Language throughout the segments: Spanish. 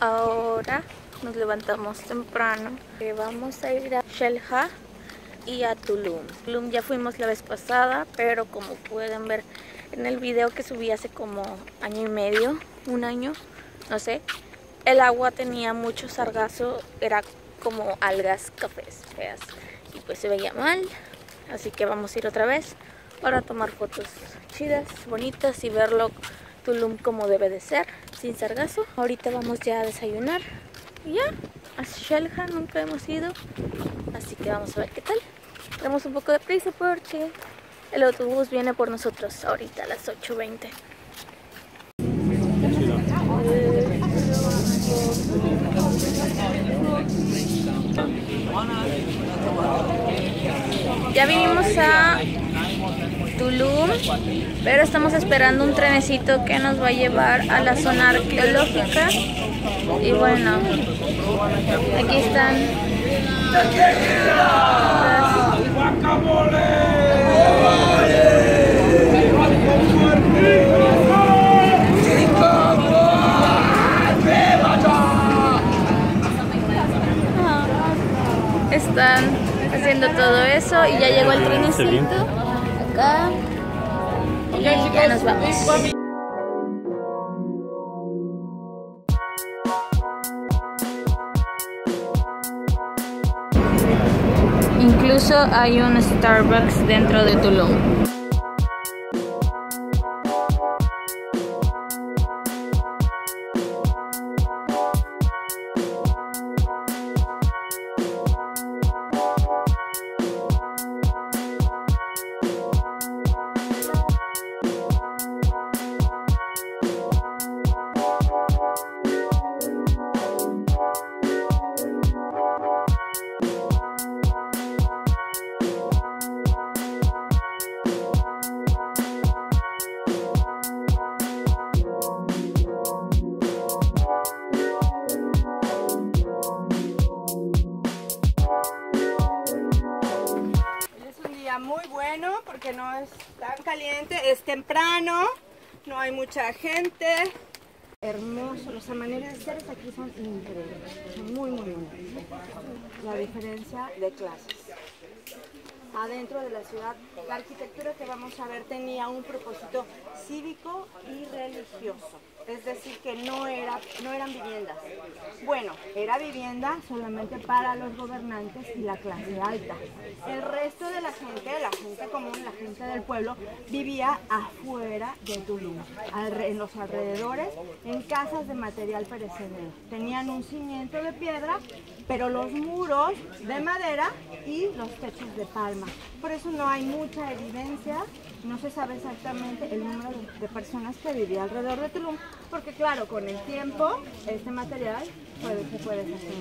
Ahora nos levantamos temprano. Vamos a ir a Xel-Há y a Tulum. Tulum ya fuimos la vez pasada, pero como pueden ver en el video que subí hace como año y medio, un año, no sé, el agua tenía mucho sargazo, era como algas cafés feas y pues se veía mal, así que vamos a ir otra vez para tomar fotos chidas, bonitas y verlo Tulum como debe de ser, sin sargazo. Ahorita vamos ya a desayunar y ya, a Xel-Há nunca hemos ido, así que vamos a ver qué tal. Tenemos un poco de prisa porque el autobús viene por nosotros ahorita a las 8:20. Ya vinimos a Tulum, pero estamos esperando un trenecito que nos va a llevar a la zona arqueológica. Y bueno, aquí están. Están haciendo todo eso y ya llegó el trenecito acá y ya nos vamos. Incluso hay un Starbucks dentro de Tulum. Muy bueno porque no es tan caliente, es temprano, no hay mucha gente. Hermoso, los amaneceres aquí son increíbles, son muy bonitos. La diferencia de clases. Adentro de la ciudad, la arquitectura que vamos a ver tenía un propósito cívico y religioso. Es decir, que no eran viviendas. Bueno, era vivienda solamente para los gobernantes y la clase alta. El resto de la gente común, la gente del pueblo, vivía afuera de Tulum, en los alrededores, en casas de material perecedero. Tenían un cimiento de piedra, pero los muros de madera y los techos de palma. Por eso no hay mucha evidencia, no se sabe exactamente el número de personas que vivían alrededor de Tulum, porque claro, con el tiempo este material se puede deshacer.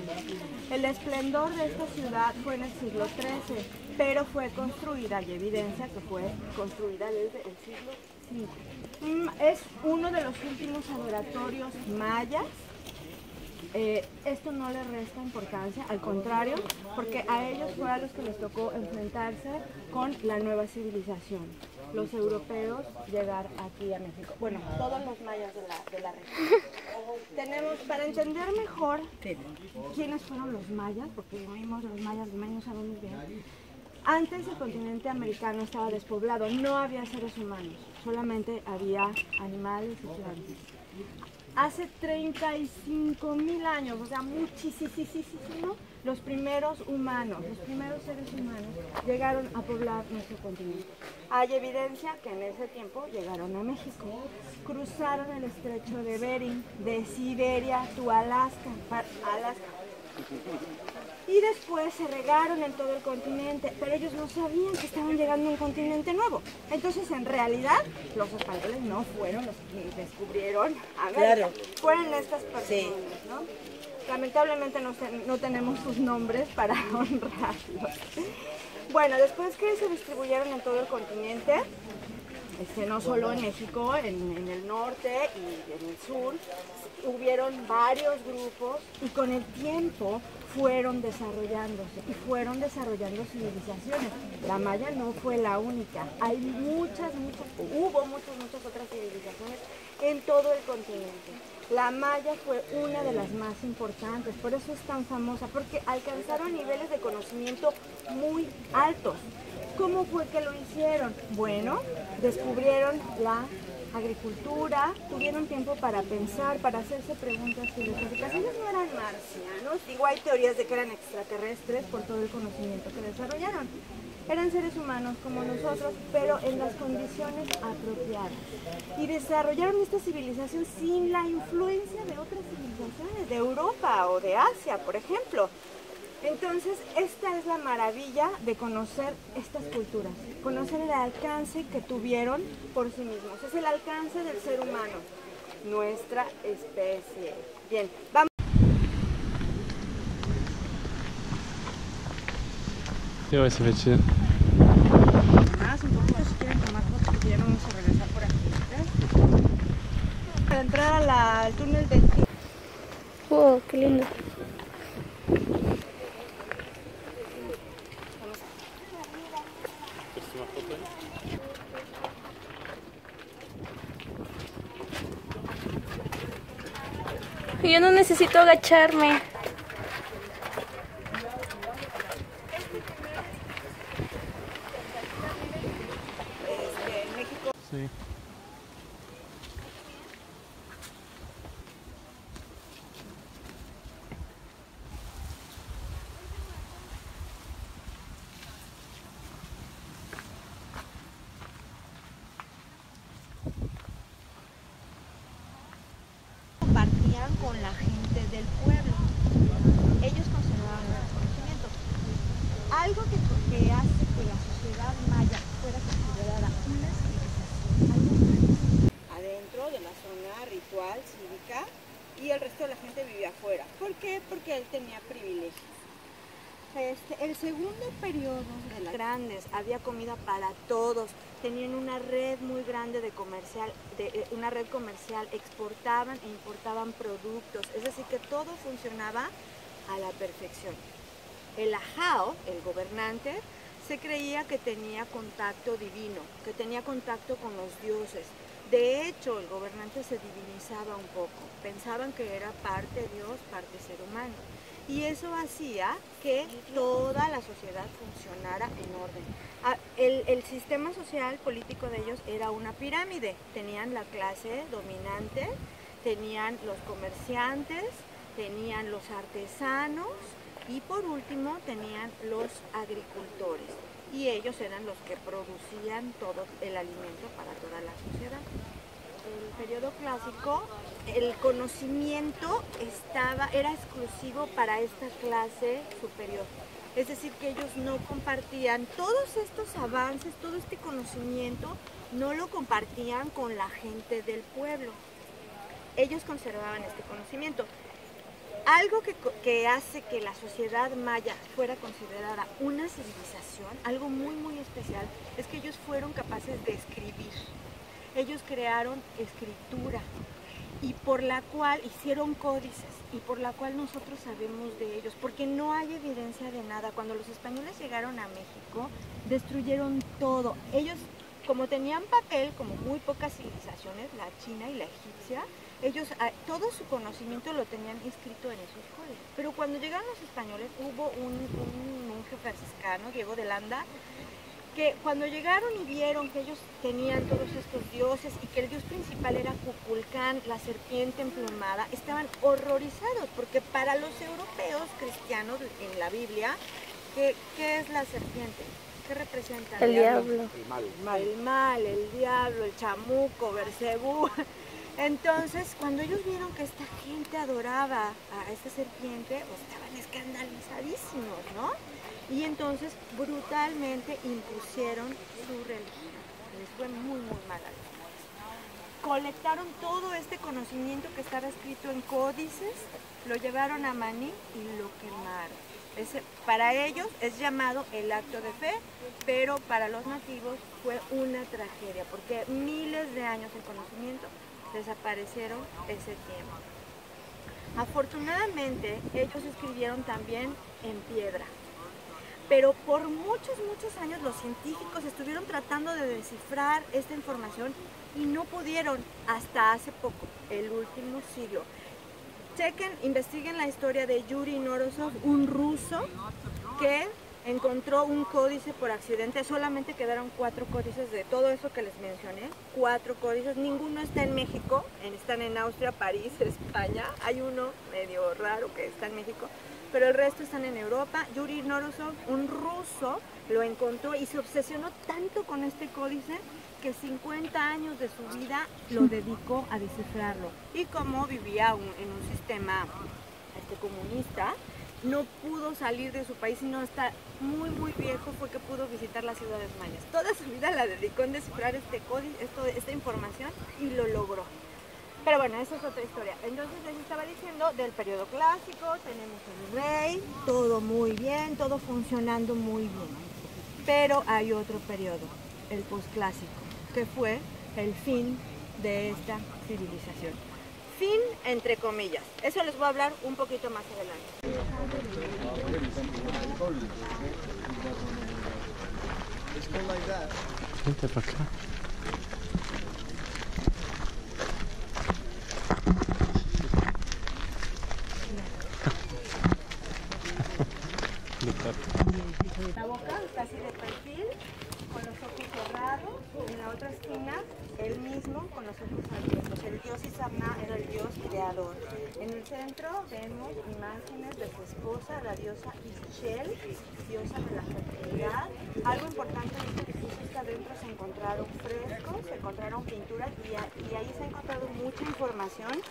El esplendor de esta ciudad fue en el siglo XIII, pero fue construida, hay evidencia que fue construida desde el siglo V. Es uno de los últimos adoratorios mayas. Esto no le resta importancia, al contrario, porque a ellos fue a los que les tocó enfrentarse con la nueva civilización. Los europeos llegar aquí a México. Bueno, todos los mayas de la región. Tenemos, para entender mejor quiénes fueron los mayas, porque vimos los mayas no sabemos bien. Antes el continente americano estaba despoblado, no había seres humanos, solamente había animales y plantas. Hace 35.000 años, o sea, muchísimo, los primeros humanos, los primeros seres humanos llegaron a poblar nuestro continente. Hay evidencia que en ese tiempo llegaron a México, cruzaron el estrecho de Bering, de Siberia a Alaska. Y después se regaron en todo el continente, pero ellos no sabían que estaban llegando a un continente nuevo. Entonces, en realidad, los españoles no fueron los que descubrieron América. Claro. Fueron estas personas, sí, ¿no? Lamentablemente no tenemos sus nombres para honrarlos. Bueno, después que se distribuyeron en todo el continente, no solo en México, en el norte y en el sur, hubieron varios grupos y con el tiempo fueron desarrollándose y fueron desarrollando civilizaciones. La maya no fue la única, hay hubo muchas otras civilizaciones en todo el continente. La maya fue una de las más importantes, por eso es tan famosa, porque alcanzaron niveles de conocimiento muy altos. ¿Cómo fue que lo hicieron? Bueno, descubrieron la agricultura, tuvieron tiempo para pensar, para hacerse preguntas filosóficas. Ellos no eran marcianos, digo, hay teorías de que eran extraterrestres por todo el conocimiento que desarrollaron. Eran seres humanos como nosotros, pero en las condiciones apropiadas. Y desarrollaron esta civilización sin la influencia de otras civilizaciones, de Europa o de Asia, por ejemplo. Entonces, esta es la maravilla de conocer estas culturas, conocer el alcance que tuvieron por sí mismos. Es el alcance del ser humano, nuestra especie. Bien, vamos. Ja, ese fue chido. Más un poquito si quieren tomar fotos, porque ya vamos a regresar por aquí. Para entrar al túnel del Tigre. ¡Wow! ¡Qué lindo! Yo no necesito agacharme. Sí. Compartían con la gente del pueblo. Ellos conservaban el conocimiento. Algo que hace que la sociedad maya fuera considerada una civilización adentro de la zona ritual, cívica, y el resto de la gente vivía afuera. ¿Por qué? Porque él tenía privilegios. El segundo periodo de las grandes, había comida para todos, tenían una red muy grande de comercial, una red comercial, exportaban e importaban productos, es decir que todo funcionaba a la perfección. El ajao, el gobernante, se creía que tenía contacto divino, que tenía contacto con los dioses. De hecho, el gobernante se divinizaba un poco, pensaban que era parte Dios, parte ser humano. Y eso hacía que toda la sociedad funcionara en orden. El sistema social político de ellos era una pirámide. Tenían la clase dominante, tenían los comerciantes, tenían los artesanos y por último tenían los agricultores. Y ellos eran los que producían todo el alimento para toda la sociedad. El periodo clásico, el conocimiento era exclusivo para esta clase superior. Es decir, que ellos no compartían todos estos avances, todo este conocimiento, no lo compartían con la gente del pueblo. Ellos conservaban este conocimiento. Algo que hace que la sociedad maya fuera considerada una civilización, algo muy muy especial, es que ellos fueron capaces de escribir. Ellos crearon escritura y por la cual hicieron códices y por la cual nosotros sabemos de ellos, porque no hay evidencia de nada. Cuando los españoles llegaron a México, destruyeron todo. Ellos, como tenían papel, como muy pocas civilizaciones, la china y la egipcia, ellos todo su conocimiento lo tenían escrito en esos códices. Pero cuando llegaron los españoles, hubo un monje franciscano, Diego de Landa, que cuando llegaron y vieron que ellos tenían todos estos dioses y que el dios principal era Kukulcán, la serpiente emplumada, estaban horrorizados, porque para los europeos cristianos en la Biblia, ¿qué es la serpiente? ¿Qué representa? El diablo. El mal, el diablo, el chamuco, Bersebú. Entonces, cuando ellos vieron que esta gente adoraba a esta serpiente, pues estaban escandalizadísimos, ¿no? Y entonces brutalmente impusieron su religión. Les fue muy, muy mal. Colectaron todo este conocimiento que estaba escrito en códices, lo llevaron a Maní y lo quemaron. Para ellos es llamado el acto de fe, pero para los nativos fue una tragedia, porque miles de años de conocimiento desaparecieron ese tiempo. Afortunadamente, ellos escribieron también en piedra. Pero por muchos años los científicos estuvieron tratando de descifrar esta información y no pudieron hasta hace poco, el último siglo. Chequen, investiguen la historia de Yuri Norontsov, un ruso que encontró un códice por accidente. Solamente quedaron 4 códices de todo eso que les mencioné, 4 códices, ninguno está en México, están en Austria, París, España. Hay uno medio raro que está en México, pero el resto están en Europa. Yuri Norontsov, un ruso, lo encontró y se obsesionó tanto con este códice que 50 años de su vida lo dedicó a descifrarlo. Y como vivía en un sistema comunista, no pudo salir de su país, sino hasta muy viejo fue que pudo visitar las ciudades mayas. Toda su vida la dedicó en descifrar este códice, esta información, y lo logró. Pero bueno, esa es otra historia. Entonces les estaba diciendo del periodo clásico, tenemos el rey, todo muy bien, todo funcionando muy bien. Pero hay otro periodo, el posclásico, que fue el fin de esta civilización. Fin entre comillas. Eso les voy a hablar un poquito más adelante. Vente para acá. La boca está así de perfil, con los ojos cerrados. En la otra esquina, él mismo con los ojos abiertos. El dios Isarná era el dios creador. En el centro vemos imágenes de su esposa, la diosa Ixchel, diosa de la fertilidad. Algo importante en este edificio es que adentro se encontraron frescos, se encontraron pinturas y ahí se ha encontrado mucha información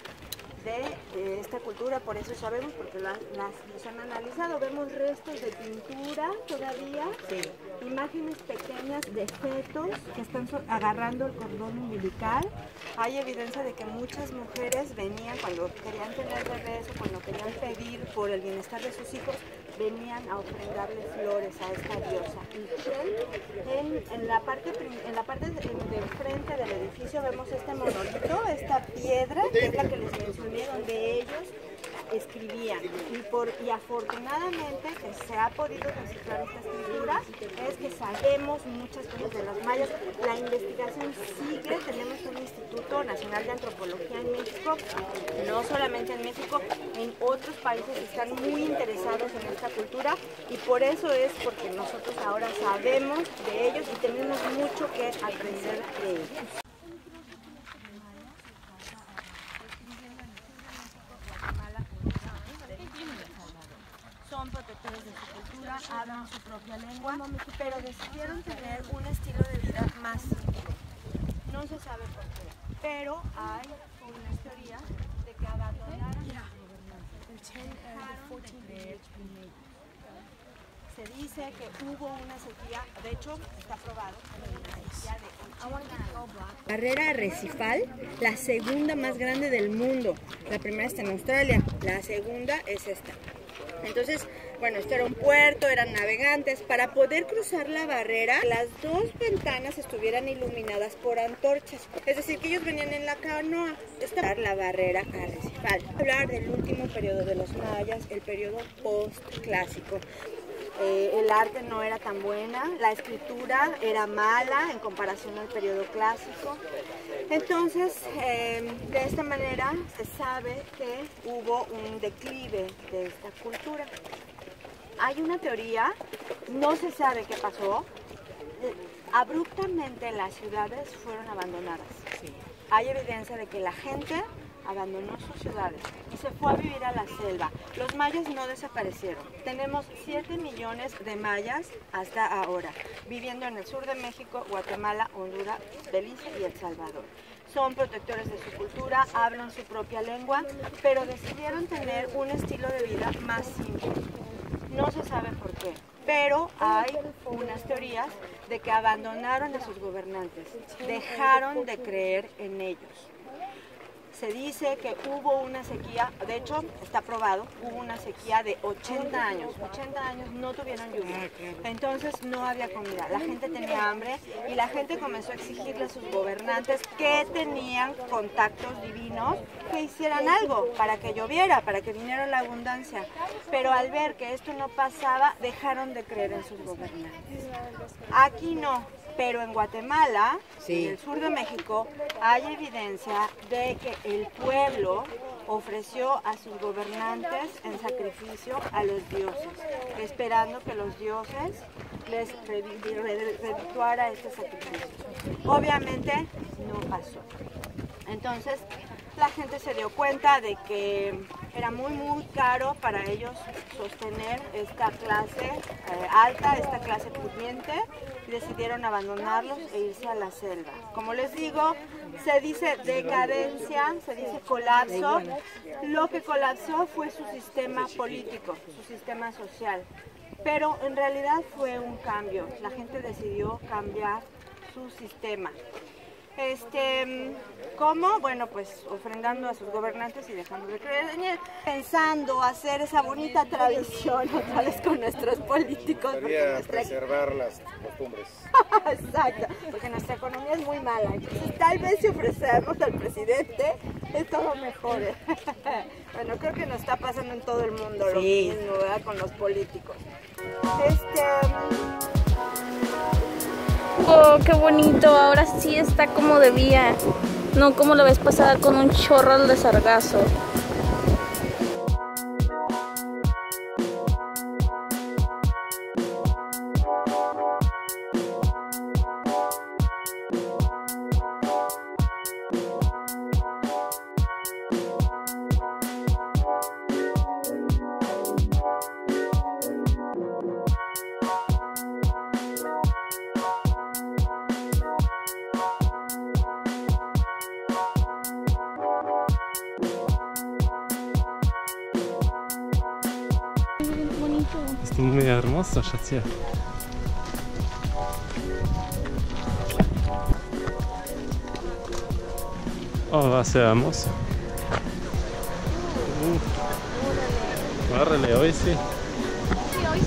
de esta cultura, por eso sabemos, porque los han analizado. Vemos restos de pintura todavía, imágenes pequeñas de fetos que están agarrando el cordón umbilical. Hay evidencia de que muchas mujeres venían cuando querían tener bebés o cuando querían pedir por el bienestar de sus hijos, venían a ofrendarle flores a esta diosa. En la parte del frente del edificio vemos este monolito, esta piedra, que es la que les mencioné, donde ellos escribían. Y afortunadamente que se ha podido descifrar esta escritura, es que sabemos muchas cosas de los mayas. La investigación sigue, tenemos un Instituto Nacional de Antropología en México, no solamente en México, en otros países están muy interesados en esta cultura, y por eso es porque nosotros ahora sabemos de ellos y tenemos mucho que aprender de ellos. Son protectores de su cultura, hablan su propia lengua, pero decidieron tener un estilo de vida más simple. No se sabe por qué, pero hay unas teorías de que abandonaron a los gobernantes, dejaron de creer en ellos. Se dice que hubo una sequía, de hecho está probado, una sequía de 80 años. Barrera arrecifal, la segunda más grande del mundo. La primera está en Australia, la segunda es esta. Entonces, bueno, esto era un puerto, eran navegantes. Para poder cruzar la barrera, las dos ventanas estuvieran iluminadas por antorchas. Es decir, que ellos venían en la canoa. Esta es la barrera arrecifal. Hablar del último periodo de los mayas, el periodo postclásico. El arte no era tan buena, la escritura era mala en comparación al periodo clásico. Entonces, de esta manera se sabe que hubo un declive de esta cultura. Hay una teoría, no se sabe qué pasó, abruptamente las ciudades fueron abandonadas. Hay evidencia de que la gente abandonó sus ciudades y se fue a vivir a la selva. Los mayas no desaparecieron. Tenemos 7 millones de mayas hasta ahora, viviendo en el sur de México, Guatemala, Honduras, Belice y El Salvador. Son protectores de su cultura, hablan su propia lengua, pero decidieron tener un estilo de vida más simple. No se sabe por qué, pero hay unas teorías de que abandonaron a sus gobernantes, dejaron de creer en ellos. Se dice que hubo una sequía, de hecho está probado, hubo una sequía de 80 años. 80 años no tuvieron lluvia, entonces no había comida. La gente tenía hambre y la gente comenzó a exigirle a sus gobernantes que tenían contactos divinos que hicieran algo para que lloviera, para que viniera la abundancia. Pero al ver que esto no pasaba, dejaron de creer en sus gobernantes. Aquí no. Pero en Guatemala, en el sur de México, hay evidencia de que el pueblo ofreció a sus gobernantes en sacrificio a los dioses, esperando que los dioses les redituara este sacrificio. Obviamente no pasó. Entonces la gente se dio cuenta de que era muy caro para ellos sostener esta clase alta, esta clase pudiente, y decidieron abandonarlos e irse a la selva. Como les digo, se dice decadencia, se dice colapso. Lo que colapsó fue su sistema político, su sistema social, pero en realidad fue un cambio. La gente decidió cambiar su sistema. ¿Cómo? Bueno, pues ofrendando a sus gobernantes y dejando de creer en él, pensando hacer esa bonita tradición otra vez con nuestros políticos. Preservar las costumbres. Exacto, porque nuestra economía es muy mala, entonces tal vez si ofrecemos al presidente, todo mejore. Bueno, creo que nos está pasando en todo el mundo lo mismo, ¿verdad? Con los políticos. Oh, qué bonito, ahora sí está como debía, no como la vez pasada con un chorro de sargazo. Ist muy hermoso, Schatzi. Oh, va a ser hermoso. Órale, hoy sí. Sí, hoy sí.